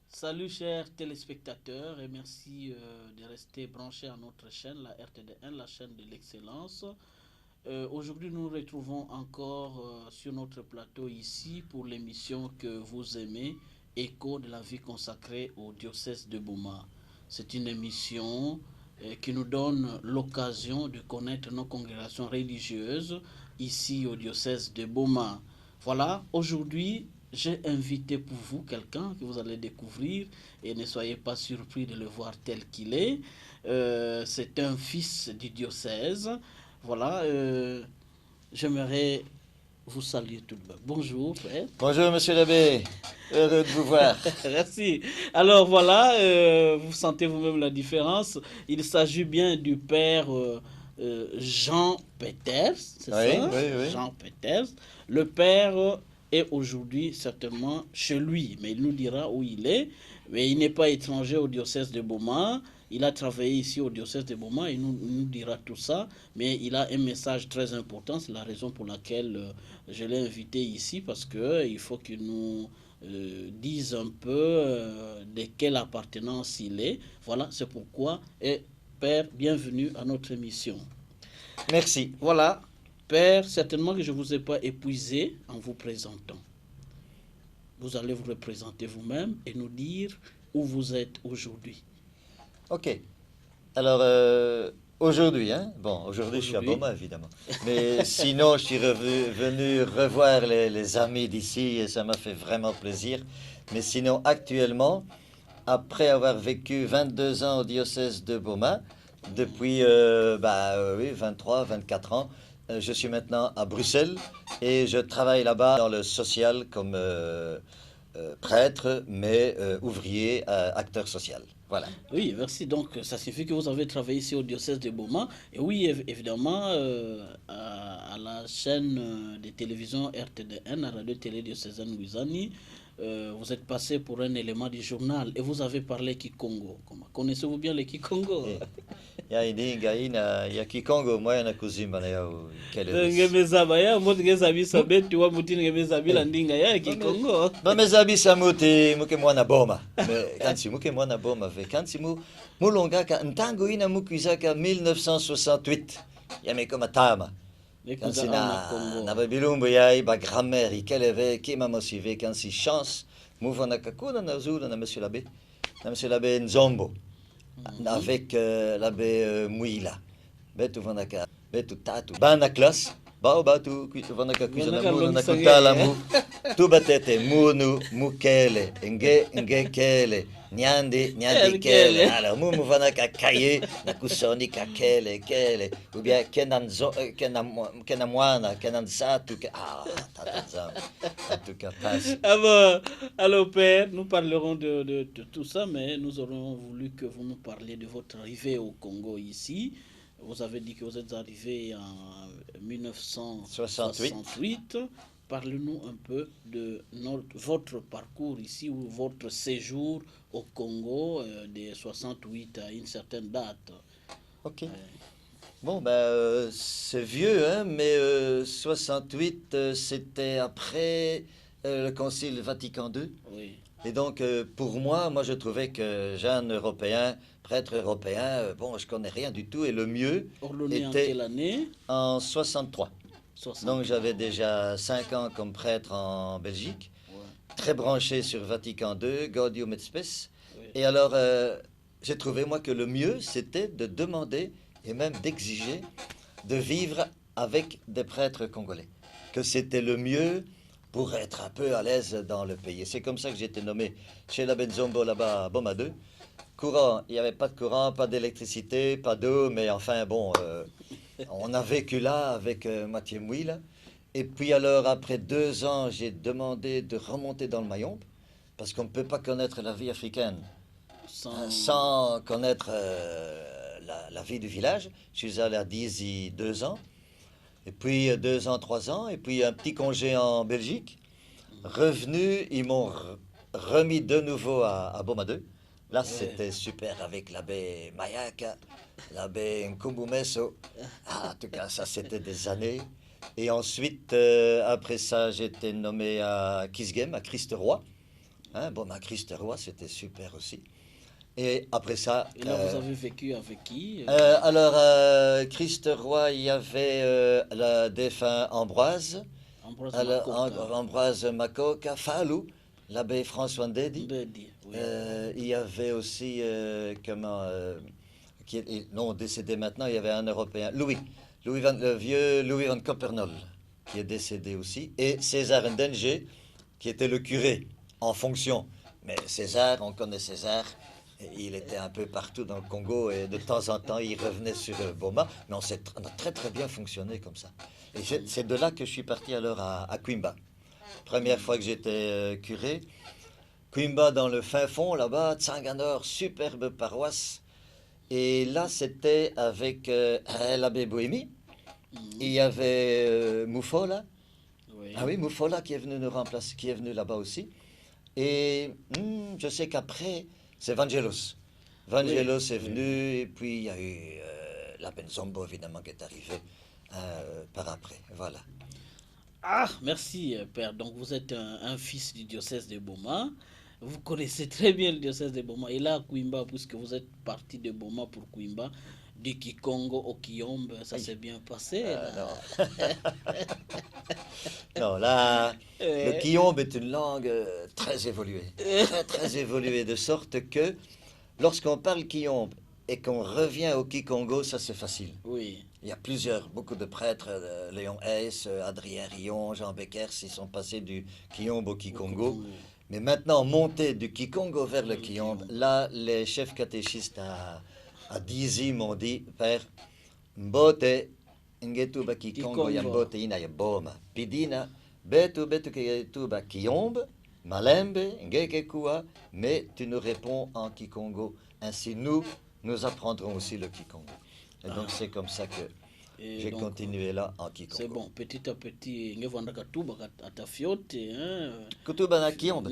Salut chers téléspectateurs et merci de rester branchés à notre chaîne, la RTD1, la chaîne de l'excellence. Aujourd'hui, nous nous retrouvons encore sur notre plateau ici pour l'émission que vous aimez, Écho de la vie consacrée au diocèse de Boma. C'est une émission qui nous donne l'occasion de connaître nos congrégations religieuses ici au diocèse de Boma. Voilà, aujourd'hui, j'ai invité pour vous quelqu'un que vous allez découvrir et ne soyez pas surpris de le voir tel qu'il est. C'est un fils du diocèse. Voilà, j'aimerais vous saluer tout de même. Bonjour, frère. Bonjour, monsieur l'abbé. Heureux de vous voir. Merci. Alors voilà, vous sentez vous-même la différence. Il s'agit bien du père Jean Peters, c'est ça? Oui. Jean Peters. Le père est aujourd'hui certainement chez lui, mais il nous dira où il est. Mais il n'est pas étranger au diocèse de Boma. Il a travaillé ici au diocèse de Boma, il nous dira tout ça, mais il a un message très important, c'est la raison pour laquelle je l'ai invité ici, parce qu'il faut qu'il nous dise un peu de quelle appartenance il est. Voilà, c'est pourquoi, et Père, bienvenue à notre émission. Merci. Voilà, Père, certainement que je ne vous ai pas épuisé en vous présentant. Vous allez vous représenter vous-même et nous dire où vous êtes aujourd'hui. Ok. Alors, aujourd'hui, aujourd'hui je suis à Boma, évidemment. Mais sinon, je suis venu revoir les amis d'ici et ça m'a fait vraiment plaisir. Mais sinon, actuellement, après avoir vécu 22 ans au diocèse de Boma, depuis 23, 24 ans, je suis maintenant à Bruxelles et je travaille là-bas dans le social comme prêtre, mais ouvrier, acteur social. Voilà. Oui, merci. Donc, ça signifie que vous avez travaillé ici au diocèse de Boma. Et oui, évidemment, à la chaîne de télévision RTD1, la radio-télé diocésaine Louisani, vous êtes passé pour un élément du journal et vous avez parlé Kikongo. Connaissez-vous bien le Kikongo? Ya Kikongo, moi, na kuzimba ya ngemezaba ya moto ngezabisa betu wa mutini ngemezabila ndinga ya Kikongo. Bamezabisa muti muke mwana boma. Kansi muke mwana boma ve kansi mulongaka ntango ina mukizaka 1968. Ya koma tama. Kansi na babilumbu ya ba grammaire ikeleve ki ma motivé kansi chance muvana kakuna na zulu na monsieur l'abbé. Na monsieur l'abbé Nzombo. Avec l'abbé Mouila. Betu vanaka, betu tatu. Bana classe, batu vanaka kuzana munu na kutala mu. Tu batete munu mukele, nge kele, nyandi kele. Alors mu vanaka kaye na kusoni kele. Ou bien kenan mwana, kenan satu tatanzam. En tout cas passe. Alors Père, nous parlerons de tout ça, mais nous aurions voulu que vous nous parliez de votre arrivée au Congo ici. Vous avez dit que vous êtes arrivé en 1968. Parlez-nous un peu de votre parcours ici ou votre séjour au Congo de 68 à une certaine date. Ok. Bon, c'est vieux, hein, mais 68, c'était après le Concile Vatican II. Oui. Et donc, pour moi, je trouvais que jeune européen, prêtre européen, je connais rien du tout. Et le mieux Ordonné était en quelle année? En 63. Donc, j'avais déjà 5 ans comme prêtre en Belgique, très branché sur Vatican II, Gaudium et Spes. Oui. Et alors, j'ai trouvé, moi, que le mieux, c'était de demander et même d'exiger de vivre avec des prêtres congolais. Que c'était le mieux pour être un peu à l'aise dans le pays. C'est comme ça que j'ai été nommé chez l'abbé Nzombo là-bas à Boma 2. Courant, il n'y avait pas de courant, pas d'électricité, pas d'eau, mais enfin on a vécu là avec Mathieu Mouila. Et puis alors, après 2 ans, j'ai demandé de remonter dans le Mayombe, parce qu'on ne peut pas connaître la vie africaine sans connaître la vie du village. Je suis allé à Dizy 2 ans. Et puis 2 ans, 3 ans, et puis un petit congé en Belgique. Revenu, ils m'ont remis de nouveau à Boma 2. Là, c'était super avec l'abbé Mayaka, l'abbé Nkumbumeso. Ah, en tout cas, ça, c'était des années. Et ensuite, après ça, j'étais nommé à Kisgem, à Christ-Roi. Hein, bon, à Christ-Roi, c'était super aussi. Et après ça... Et là, vous avez vécu avec qui alors, Christ-Roi, il y avait le défunt Ambroise. Ambroise Alors, Makoka. Ambroise Makoka, Falou, l'abbé François Ndedi. Ndedi, oui. Il y avait aussi, qui est non décédé maintenant, il y avait un Européen, le vieux Louis van Coppernol, qui est décédé aussi, et César Ndenje, qui était le curé en fonction. Mais César, on connaît César, il était un peu partout dans le Congo et de temps en temps il revenait sur Boma, mais on a très très bien fonctionné comme ça. Et c'est de là que je suis parti alors à Quimba. Première fois que j'étais curé, Quimba dans le fin fond là-bas, Tsanganor, superbe paroisse. Et là c'était avec l'abbé Bohémie. Il y avait Moufola. Oui. Ah oui, Moufola qui est venu nous remplacer, qui est venu là-bas aussi. Et je sais qu'après, c'est Vangelos. Vangelos est venu, et puis il y a eu la Benzombo, évidemment, qui est arrivé par après. Voilà. Ah, merci, Père. Donc, vous êtes un fils du diocèse de Boma. Vous connaissez très bien le diocèse de Boma. Et là, à Quimba, puisque vous êtes parti de Boma pour Quimba, du Kikongo au Kiyombe, ça s'est bien passé. Non. Non, là, le Kiyombe est une langue très évoluée. Très, très évoluée, de sorte que lorsqu'on parle Kiyombe et qu'on revient au Kikongo, ça c'est facile. Oui. Il y a beaucoup de prêtres, Léon Hess, Adrien Rion, Jean Becker, ils sont passés du Kiyombe au Kikongo. Mais maintenant, monter du Kikongo vers le Kiyombe, là, les chefs catéchistes à Dizi m'ont dit, Père, Mbote, Ngetuba Kikongo, Yambote, Ina Yaboma, Pidina, Betu Ketuba Kiyombe, Malembe, Ngekekua, mais tu nous réponds en Kikongo. Ainsi, nous apprendrons aussi le Kikongo. Et donc, c'est comme ça que j'ai continué là en Kikongo. C'est bon, petit à petit, Kutuba na Kiyombe.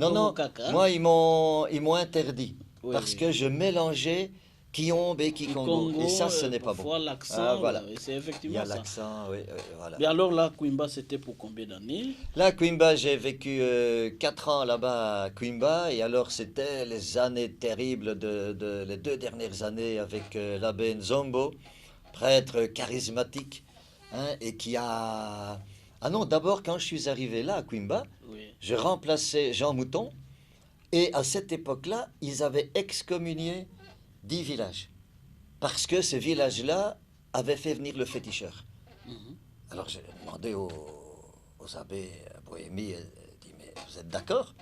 Non, moi, ils m'ont interdit. Oui, parce que je mélangeais Kiyombe et Kikongo. Et ça, ce n'est pas bon. L'accent, voilà. C'est effectivement ça. Il y a l'accent, oui, voilà. Mais alors là, Quimba, c'était pour combien d'années? Là, Quimba, j'ai vécu 4 ans là-bas à Quimba. Et alors, c'était les années terribles, les 2 dernières années avec l'abbé Nzombo, prêtre charismatique, hein, et qui a... Ah non, d'abord, quand je suis arrivé là à Quimba, je remplaçais Jean Mouton. Et à cette époque-là, ils avaient excommunié 10 villages. Parce que ces villages-là avaient fait venir le féticheur. Alors j'ai demandé aux abbés Bohémie, dit, mais vous êtes d'accord?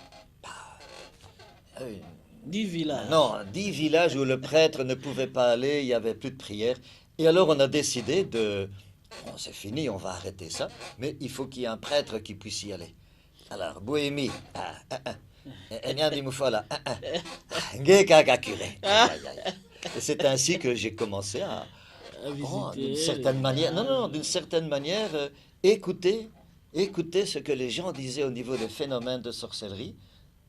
10 villages. Non, 10 villages où le prêtre ne pouvait pas aller, il n'y avait plus de prière. Et alors on a décidé de... Bon, c'est fini, on va arrêter ça, mais il faut qu'il y ait un prêtre qui puisse y aller. Alors, Bohémie, et c'est ainsi que j'ai commencé à d'une certaine manière, d'une certaine manière, écouter ce que les gens disaient au niveau des phénomènes de sorcellerie,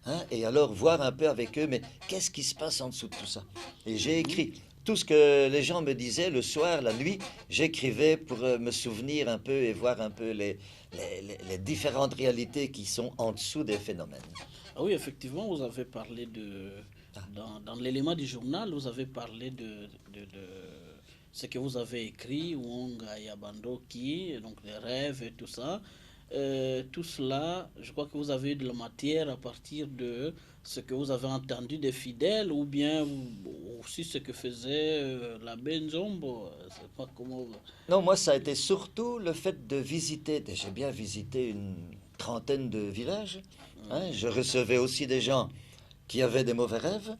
hein, et alors voir un peu avec eux, mais qu'est-ce qui se passe en dessous de tout ça? Et j'ai écrit tout ce que les gens me disaient le soir, la nuit, j'écrivais pour me souvenir un peu et voir un peu les différentes réalités qui sont en dessous des phénomènes. Ah oui, effectivement, vous avez parlé dans l'élément du journal, vous avez parlé de ce que vous avez écrit, Wonga Yabandoki, donc les rêves et tout ça. Tout cela, je crois que vous avez eu de la matière à partir de ce que vous avez entendu des fidèles ou bien aussi ce que faisait la Benzombo. C'est pas comment... Non, moi, ça a été surtout le fait de visiter. J'ai bien visité une trentaine de villages. Hein, je recevais aussi des gens qui avaient des mauvais rêves.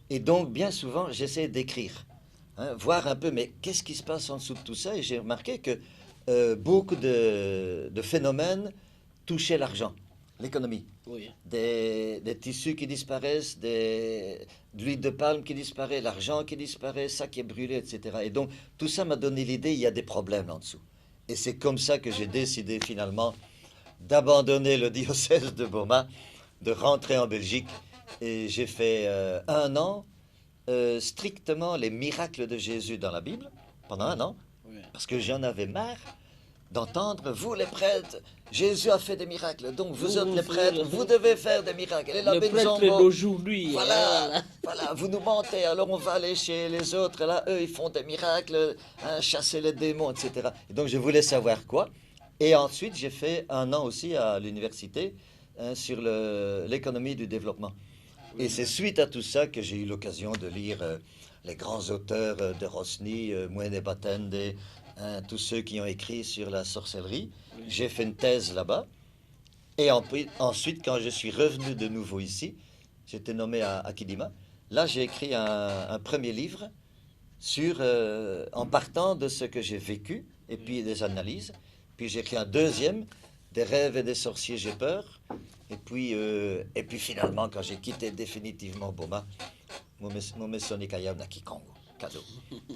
Et donc, bien souvent, j'essayais d'écrire. Hein, voir un peu, mais qu'est-ce qui se passe en dessous de tout ça? Et j'ai remarqué que beaucoup de phénomènes touchaient l'argent, l'économie. Oui. Des tissus qui disparaissent, de l'huile de palme qui disparaît, l'argent qui disparaît, ça qui est brûlé, etc. Et donc, tout ça m'a donné l'idée, il y a des problèmes en dessous. Et c'est comme ça que j'ai décidé finalement d'abandonner le diocèse de Boma, de rentrer en Belgique Et j'ai fait 1 an strictement les miracles de Jésus dans la Bible, pendant 1 an, parce que j'en avais marre d'entendre, vous les prêtres, Jésus a fait des miracles, donc vous autres les prêtres, vous devez faire des miracles. Et les prêtres d'aujourd'hui. Voilà, voilà, vous nous mentez, alors on va aller chez les autres, là, eux, ils font des miracles, hein, chasser les démons, etc. Et donc je voulais savoir quoi. Et ensuite, j'ai fait 1 an aussi à l'université hein, sur l'économie du développement. Et c'est suite à tout ça que j'ai eu l'occasion de lire les grands auteurs de Rosny, Mwene Batende, hein, tous ceux qui ont écrit sur la sorcellerie. J'ai fait une thèse là-bas. Et ensuite, quand je suis revenu de nouveau ici, j'étais nommé à Kidima. Là, j'ai écrit un premier livre en partant de ce que j'ai vécu et puis des analyses. Puis j'ai écrit un deuxième, Des rêves et des sorciers, j'ai peur. Et puis finalement, quand j'ai quitté définitivement Boma, mon Sonic Ayam Kikongo. Cadeau.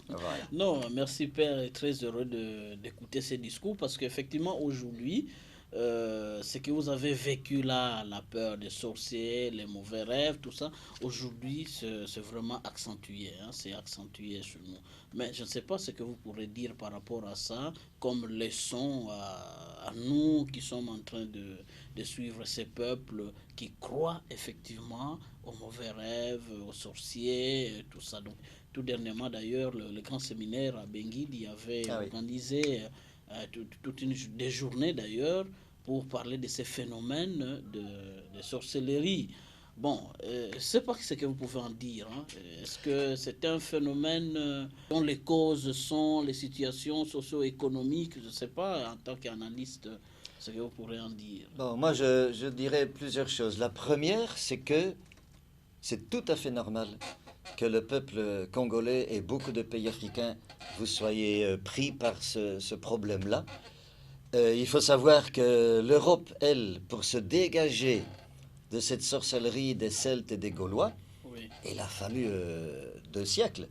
Voilà. Non, merci Père, et très heureux d'écouter ces discours parce qu'effectivement aujourd'hui, ce que vous avez vécu là, la peur des sorciers, les mauvais rêves, tout ça, aujourd'hui c'est vraiment accentué, hein, c'est accentué chez nous. Mais je ne sais pas ce que vous pourrez dire par rapport à ça, comme leçon à nous qui sommes en train de suivre ces peuples qui croient effectivement aux mauvais rêves, aux sorciers, tout ça. Donc, tout dernièrement d'ailleurs, le grand séminaire à Benguidi avait organisé des journées d'ailleurs pour parler de ces phénomènes de sorcellerie. Bon, je ne sais pas ce que vous pouvez en dire. Hein. Est-ce que c'est un phénomène dont les causes sont les situations socio-économiques? Je ne sais pas, en tant qu'analyste, ce que vous pourrez en dire. Bon, moi, je dirais plusieurs choses. La première, c'est que c'est tout à fait normal que le peuple congolais et beaucoup de pays africains, vous soyez pris par ce problème-là. Il faut savoir que l'Europe, elle, pour se dégager de cette sorcellerie des Celtes et des Gaulois, il a fallu 2 siècles.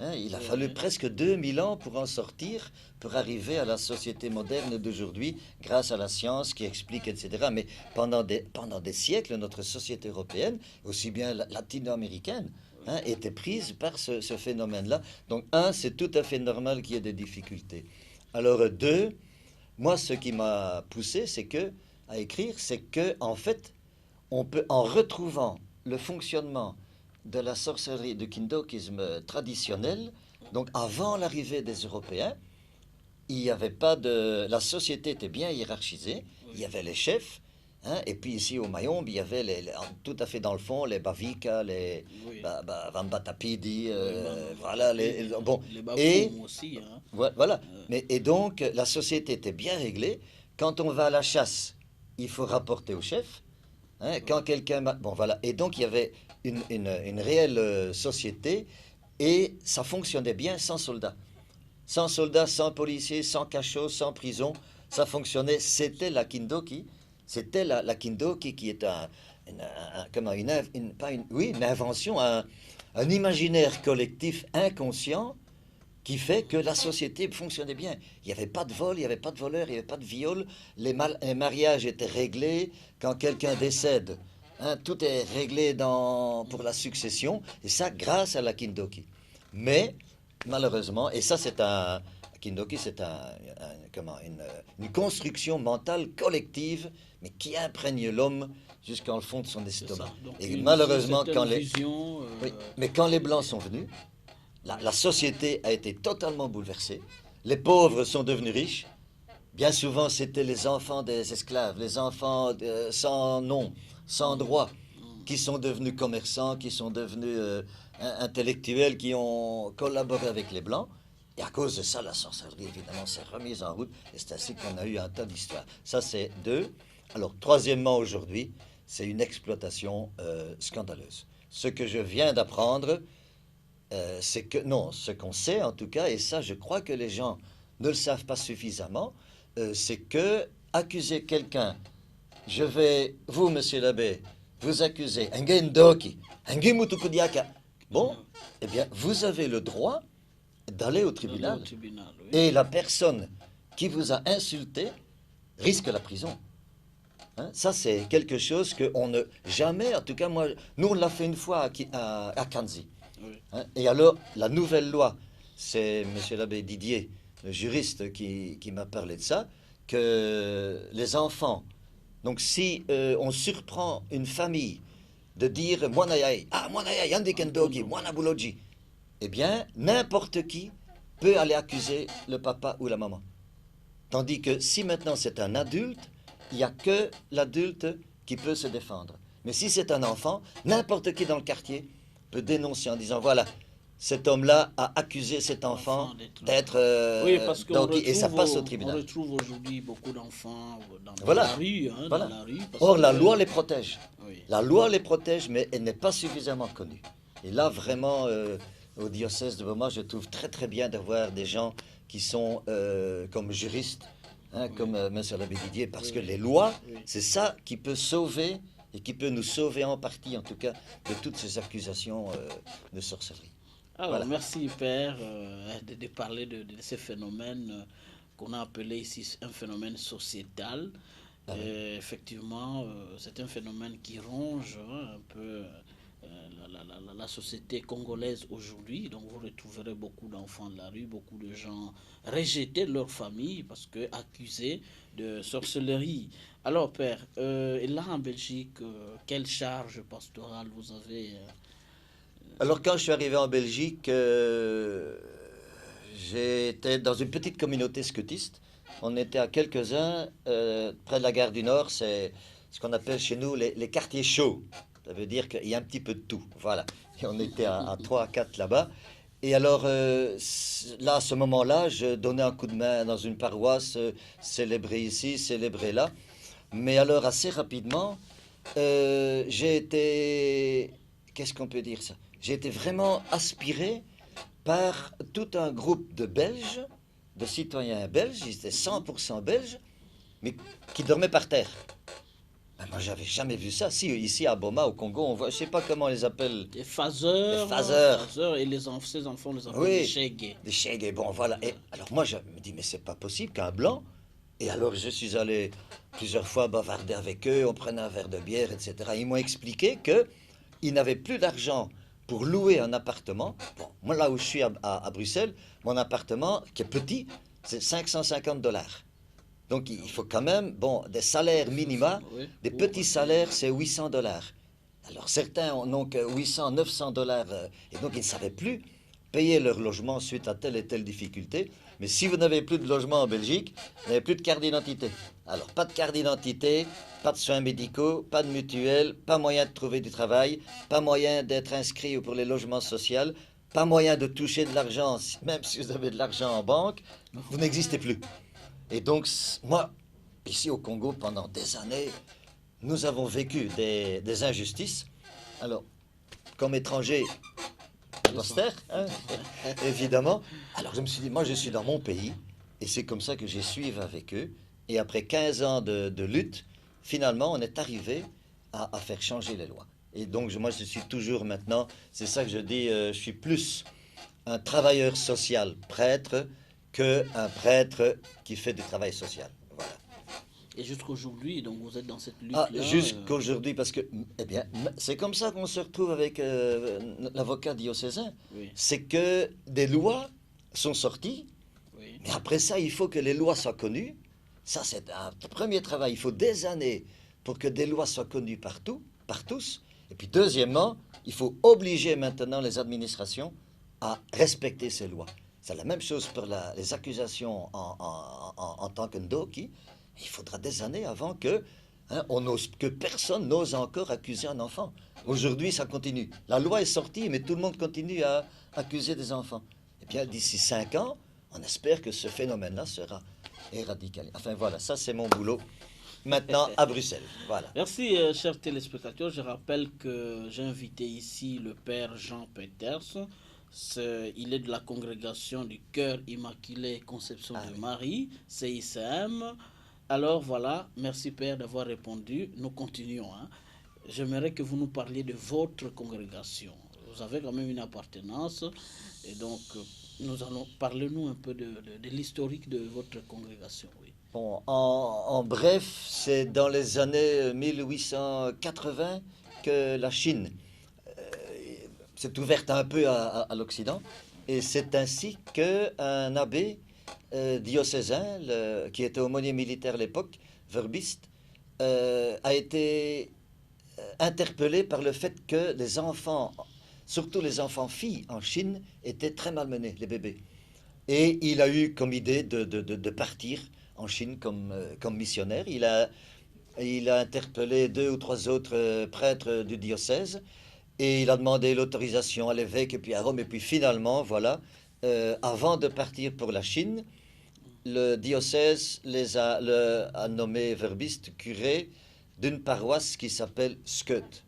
Hein, il a fallu presque 2000 ans pour en sortir, pour arriver à la société moderne d'aujourd'hui, grâce à la science qui explique, etc. Mais pendant des siècles, notre société européenne, aussi bien latino-américaine, hein, était prise par ce phénomène-là. Donc, c'est tout à fait normal qu'il y ait des difficultés. Alors, 2, moi, ce qui m'a poussé, à écrire, c'est que, en fait, on peut, en retrouvant le fonctionnement de la sorcellerie, du kindokisme traditionnel, donc avant l'arrivée des Européens, il n'y avait pas de... La société était bien hiérarchisée, il y avait les chefs, hein, et puis ici au Mayombe, il y avait tout à fait dans le fond les Bavika, les Vambatapidi, voilà, bon, les Baboum aussi. Hein. Voilà, et donc la société était bien réglée. Quand on va à la chasse, il faut rapporter au chef. Hein, quand quelqu'un... Bon, voilà. Et donc, il y avait une réelle société et ça fonctionnait bien sans soldats. Sans soldats, sans policiers, sans cachot, sans prison. Ça fonctionnait. C'était la Kindoki. C'était la Kindoki qui est une invention, un imaginaire collectif inconscient qui fait que la société fonctionnait bien. Il n'y avait pas de vol, il n'y avait pas de voleurs, il n'y avait pas de viol. Les mariages étaient réglés. Quand quelqu'un décède, hein, tout est réglé pour la succession. Et ça, grâce à la Kindoki. Mais, malheureusement, et ça, Kindoki, c'est une construction mentale collective, mais qui imprègne l'homme jusqu'au fond de son estomac. Et malheureusement, mais quand les Blancs sont venus, la société a été totalement bouleversée. Les pauvres sont devenus riches. Bien souvent, c'était les enfants des esclaves, les enfants sans nom, sans droit, qui sont devenus commerçants, qui sont devenus intellectuels, qui ont collaboré avec les Blancs. Et à cause de ça, la sorcellerie, évidemment, s'est remise en route. Et c'est ainsi qu'on a eu un tas d'histoires. Ça, c'est 2. Alors, troisièmement, aujourd'hui, c'est une exploitation scandaleuse. Ce que je viens d'apprendre... c'est que, non, ce qu'on sait en tout cas, et ça je crois que les gens ne le savent pas suffisamment, c'est que accuser quelqu'un, vous monsieur l'abbé, vous accusez Ngendoki, Ngemutukudiaka, bon, eh bien vous avez le droit d'aller au tribunal. Et la personne qui vous a insulté risque la prison. Hein, ça, c'est quelque chose qu'on ne... Jamais, en tout cas, moi... Nous, on l'a fait une fois à Kanzi. Oui. Hein, et alors, la nouvelle loi, c'est M. l'abbé Didier, le juriste, qui m'a parlé de ça, que les enfants... Donc, si on surprend une famille de dire Mwanayai, ah Mwanayai, Yandikendogi, Mwanabuloji, eh bien, n'importe qui peut aller accuser le papa ou la maman. Tandis que si maintenant c'est un adulte, il n'y a que l'adulte qui peut se défendre. Mais si c'est un enfant, n'importe qui dans le quartier peut dénoncer en disant voilà, cet homme-là a accusé cet enfant d'être oui, parce qu'on et ça passe au on tribunal. retrouve aujourd'hui beaucoup d'enfants dans Voilà. la rue. Hein, Voilà. dans la rue Or, la que... loi les protège. Oui. La loi les protège, mais elle n'est pas suffisamment connue. Et là, vraiment, au diocèse de Boma, je trouve très très bien d'avoir des gens qui sont comme juristes, hein, oui. Comme M. l'abbé Didier, parce que les lois, c'est ça qui peut sauver et qui peut nous sauver en partie, en tout cas, de toutes ces accusations de sorcellerie. Alors, voilà. Merci Père de parler de ces phénomènes qu'on a appelé ici un phénomène sociétal. Ah oui. Effectivement, c'est un phénomène qui ronge un peu la société congolaise aujourd'hui. Donc vous retrouverez beaucoup d'enfants de la rue, beaucoup de gens rejetés de leur famille parce que accusés de sorcellerie. Alors Père, et là en Belgique, quelle charge pastorale vous avez Alors quand je suis arrivé en Belgique, j'étais dans une petite communauté scotiste. On était à quelques-uns, près de la gare du Nord, c'est ce qu'on appelle chez nous les quartiers chauds. Ça veut dire qu'il y a un petit peu de tout, voilà. Et on était à 3 à 4 là-bas. Et alors, là, à ce moment-là, je donnais un coup de main dans une paroisse, célébrée ici, célébrée là. Mais alors, assez rapidement, j'ai été... Qu'est-ce qu'on peut dire ça? J'ai été vraiment aspiré par tout un groupe de Belges, de citoyens belges, ils étaient 100% belges, mais qui dormaient par terre. Ben moi, j'avais jamais vu ça. Si, ici à Boma, au Congo, on voit, je sais pas comment on les appelle. Des phaseurs. Des phaseurs. Et ces enfants, on les appelle oui, des chégués. Des chégués, bon, voilà. Et alors moi, je me dis, mais c'est pas possible qu'un blanc. Et alors, je suis allé plusieurs fois bavarder avec eux, on prenait un verre de bière, etc. Ils m'ont expliqué qu'ils n'avaient plus d'argent pour louer un appartement. Bon, moi, là où je suis à Bruxelles, mon appartement, qui est petit, c'est $550. Donc, il faut quand même, bon, des salaires minima, des petits salaires, c'est $800. Alors, certains n'ont que $800, $900, et donc ils ne savaient plus payer leur logement suite à telle et telle difficulté. Mais si vous n'avez plus de logement en Belgique, vous n'avez plus de carte d'identité. Alors, pas de carte d'identité, pas de soins médicaux, pas de mutuelle, pas moyen de trouver du travail, pas moyen d'être inscrit pour les logements sociaux, pas moyen de toucher de l'argent, même si vous avez de l'argent en banque, vous n'existez plus. Et donc, moi, ici au Congo, pendant des années, nous avons vécu des injustices. Alors, comme étranger, austère, hein, évidemment. Alors, je me suis dit, moi, je suis dans mon pays, et c'est comme ça que j'ai suivi avec eux. Et après 15 ans de lutte, finalement, on est arrivé à faire changer les lois. Et donc, moi, je suis toujours maintenant, c'est ça que je dis, je suis plus un travailleur social prêtre qu'un prêtre qui fait du travail social. Voilà. Et jusqu'aujourd'hui, donc vous êtes dans cette lutte-là. Jusqu'aujourd'hui, parce que, eh bien, c'est comme ça qu'on se retrouve avec l'avocat diocésain. Oui. C'est que des lois sont sorties, oui. Mais après ça, il faut que les lois soient connues. Ça, c'est un premier travail. Il faut des années pour que des lois soient connues partout, par tous. Et puis, deuxièmement, il faut obliger maintenant les administrations à respecter ces lois. C'est la même chose pour les accusations en tant que Ndoki. Il faudra des années avant que personne n'ose encore accuser un enfant. Aujourd'hui, ça continue. La loi est sortie, mais tout le monde continue à accuser des enfants. Eh bien, d'ici 5 ans, on espère que ce phénomène-là sera éradiqué. Enfin, voilà, ça c'est mon boulot. Maintenant, à Bruxelles. Voilà. Merci, chers téléspectateurs. Je rappelle que j'ai invité ici le père Jean Peters. Il est de la congrégation du Cœur Immaculé Conception de Marie, CICM. Alors voilà, merci Père d'avoir répondu. Nous continuons. Hein. J'aimerais que vous nous parliez de votre congrégation. Vous avez quand même une appartenance. Et donc, parlez-nous un peu de l'historique de votre congrégation. Oui. Bon, en bref, c'est dans les années 1880 que la Chine s'est ouverte un peu à l'Occident. Et c'est ainsi qu'un abbé diocésain, qui était aumônier militaire à l'époque, verbiste, a été interpellé par le fait que les enfants, surtout les enfants filles en Chine, étaient très malmenés, les bébés. Et il a eu comme idée de partir en Chine comme missionnaire. Il a interpellé 2 ou 3 autres prêtres du diocèse et il a demandé l'autorisation à l'évêque et puis à Rome. Et puis finalement, voilà, avant de partir pour la Chine, le diocèse a nommé verbistes curés d'une paroisse qui s'appelle Skeut.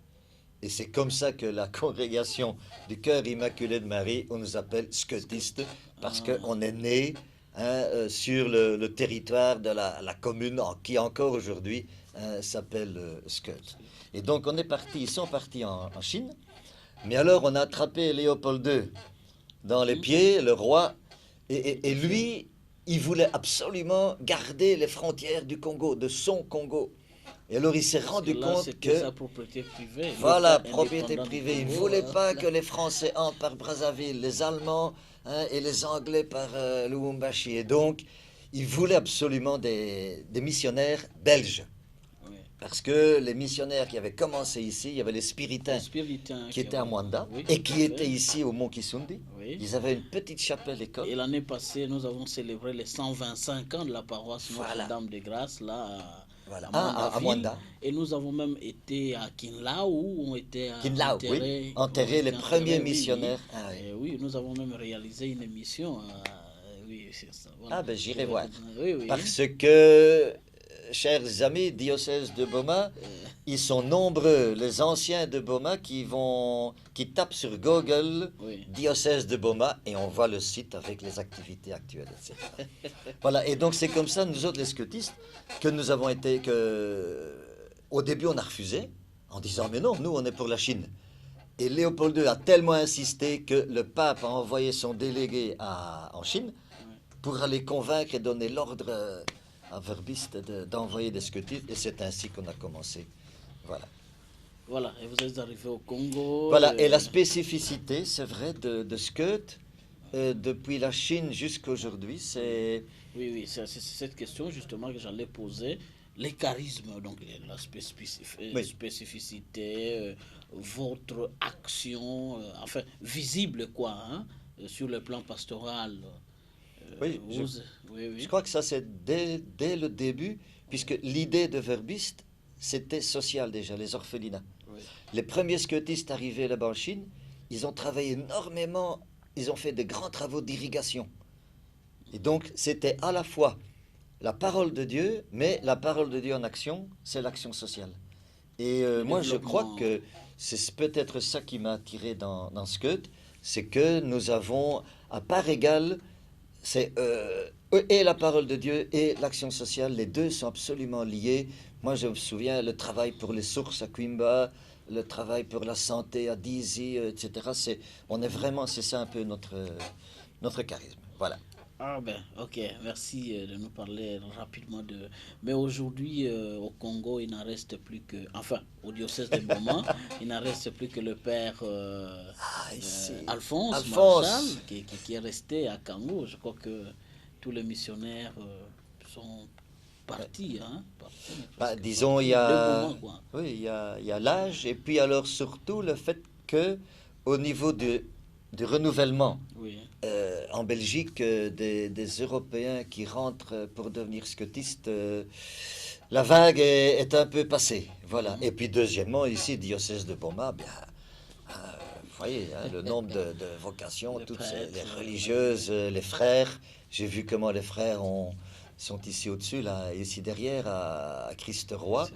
Et c'est comme ça que la congrégation du Cœur Immaculé de Marie, on nous appelle skeutistes, parce qu'on est né sur le territoire de la commune qui encore aujourd'hui s'appelle Skeut. Et donc ils sont partis en Chine, mais alors on a attrapé Léopold II dans les pieds, le roi, et lui, il voulait absolument garder les frontières du Congo, de son Congo. Et alors il s'est rendu compte que sa propriété privée. Voilà, propriété privée. Il ne voulait pas que les Français entrent par Brazzaville, les Allemands et les Anglais par Lubumbashi. Et donc, il voulait absolument des missionnaires belges. Oui. Parce que les missionnaires qui avaient commencé ici, il y avait les Spiritains qui étaient à Mwanda et qui étaient ici au Mont Kisundi. Oui. Ils avaient une petite chapelle-école. Et l'année passée, nous avons célébré les 125 ans de la paroisse Notre-Dame de Grâce, là. Voilà, à Mwanda. Et nous avons même été à Kinlao, où on était enterré les premiers missionnaires. Oui. Ah, oui. Oui, nous avons même réalisé une émission. Oui, c'est ça. Voilà. Ah ben j'irai voir. Parce que, chers amis, diocèse de Boma, ils sont nombreux, les anciens de Boma, qui tapent sur Google diocèse de Boma et on voit le site avec les activités actuelles, etc. Voilà, et donc c'est comme ça, nous autres les skeutistes, que nous avons été, au début on a refusé, en disant mais non, nous on est pour la Chine. Et Léopold II a tellement insisté que le pape a envoyé son délégué en Chine pour aller convaincre et donner l'ordre à verbistes d'envoyer des skeutistes, et c'est ainsi qu'on a commencé. Voilà. Voilà, et vous êtes arrivé au Congo. Voilà, et la spécificité, c'est vrai, de Skeut, depuis la Chine jusqu'à aujourd'hui, c'est... Oui, c'est cette question justement que j'allais poser. Les charismes, donc la spécificité, votre action, enfin, visible quoi, hein, sur le plan pastoral. Je crois que ça c'est dès le début, puisque l'idée de verbiste, c'était social déjà, les orphelinats. Oui. Les premiers skeutistes arrivés là-bas en Chine, ils ont travaillé énormément, ils ont fait de grands travaux d'irrigation. Et donc c'était à la fois la parole de Dieu, mais la parole de Dieu en action, c'est l'action sociale. Et moi je crois que c'est peut-être ça qui m'a attiré dans Skeut, c'est que nous avons à part égale, c'est et la parole de Dieu et l'action sociale, les deux sont absolument liés. Moi, je me souviens, le travail pour les sources à Quimba, le travail pour la santé à Dizi, etc. C'est ça un peu notre charisme. Voilà. Ah ben, ok, merci de nous parler rapidement de... Mais aujourd'hui, au Congo, il n'en reste plus que... Enfin, au diocèse de Boma, il n'en reste plus que le père Alphonse Marchal, qui est resté à Kango. Je crois que tous les missionnaires sont partis. Hein, disons, il y a l'âge, et puis alors surtout le fait que au niveau du renouvellement en Belgique des Européens qui rentrent pour devenir skeutistes, la vague est un peu passée. Voilà. Et puis deuxièmement, ici, diocèse de Boma, vous voyez, hein, le nombre de vocations, toutes les religieuses, les frères. J'ai vu comment les frères sont ici au-dessus, là, ici derrière, à Christ-Roi.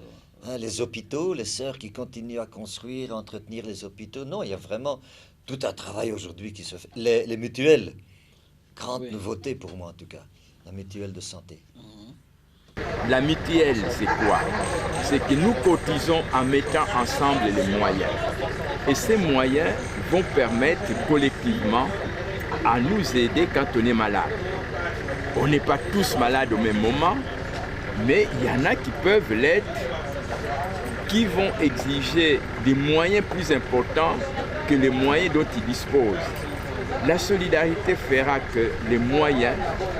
Hein, les hôpitaux, les sœurs qui continuent à construire, à entretenir les hôpitaux. Non, il y a vraiment tout un travail aujourd'hui qui se fait. Les mutuelles, grande nouveauté pour moi en tout cas, la mutuelle de santé. La mutuelle, c'est quoi? C'est que nous cotisons en mettant ensemble les moyens. Et ces moyens vont permettre collectivement à nous aider quand on est malade. On n'est pas tous malades au même moment, Mais il y en a qui peuvent l'être, qui vont exiger des moyens plus importants que les moyens dont ils disposent. La solidarité fera que les moyens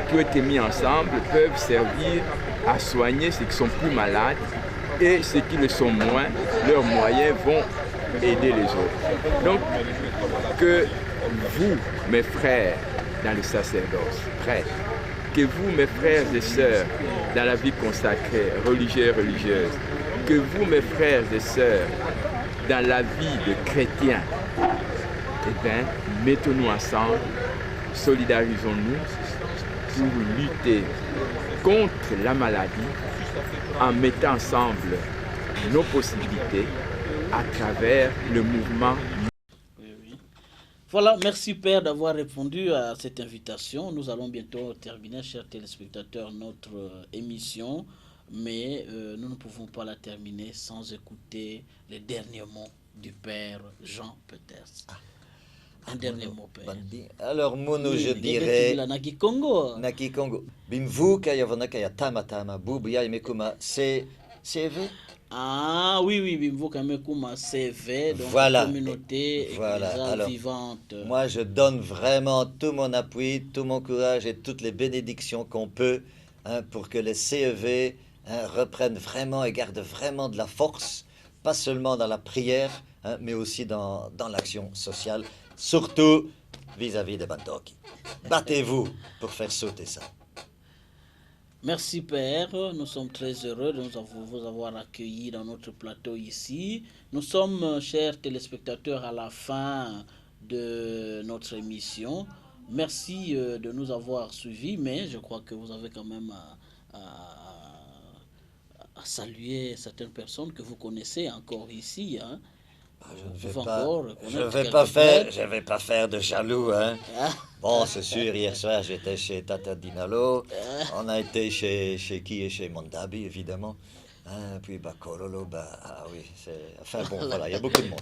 qui ont été mis ensemble peuvent servir à soigner ceux qui sont plus malades et ceux qui le sont moins, leurs moyens vont aider les autres. Donc, que vous, mes frères, dans le sacerdoce, prêtres, que vous, mes frères et sœurs, dans la vie consacrée, religieux et religieuse, que vous, mes frères et sœurs, dans la vie de chrétiens, eh bien, mettons-nous ensemble, solidarisons-nous pour lutter contre la maladie en mettant ensemble nos possibilités à travers le mouvement. Voilà, merci Père d'avoir répondu à cette invitation. Nous allons bientôt terminer, chers téléspectateurs, notre émission, mais nous ne pouvons pas la terminer sans écouter les derniers mots du Père Jean Peters. Un dernier mot, Père. Alors, Mono, je dirais... Naki Congo. Naki Congo. Bimvu kaya vanakaya tama tama bubuya imekuma CV. Ah oui, Bimvu Kamekuma CV, donc voilà. La communauté Alors, vivante. Moi, je donne vraiment tout mon appui, tout mon courage et toutes les bénédictions qu'on peut pour que les CEV reprennent vraiment et gardent vraiment de la force, pas seulement dans la prière, mais aussi dans l'action sociale, surtout vis-à-vis des Bantoki. Battez-vous pour faire sauter ça. Merci Père, nous sommes très heureux de vous avoir accueillis dans notre plateau ici. Nous sommes, chers téléspectateurs, à la fin de notre émission. Merci de nous avoir suivis, mais je crois que vous avez quand même à saluer certaines personnes que vous connaissez encore ici. Hein. Je ne vais pas faire de jaloux. Hein. Bon, c'est sûr, hier soir, j'étais chez Tata Dinalo. On a été chez qui et chez Mondabi, évidemment. Puis, Korolo, oui, enfin bon, voilà, il y a beaucoup de monde.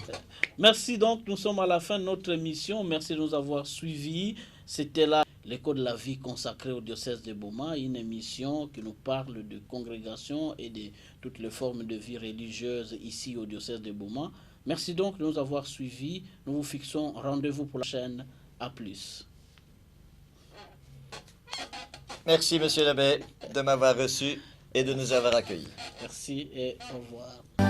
Merci donc, nous sommes à la fin de notre émission. Merci de nous avoir suivis. C'était là l'écho de la vie consacrée au diocèse de Boma, une émission qui nous parle de congrégation et de toutes les formes de vie religieuse ici au diocèse de Boma. Merci donc de nous avoir suivis. Nous vous fixons rendez-vous pour la chaîne. À plus. Merci, Monsieur l'abbé, de m'avoir reçu et de nous avoir accueillis. Merci et au revoir.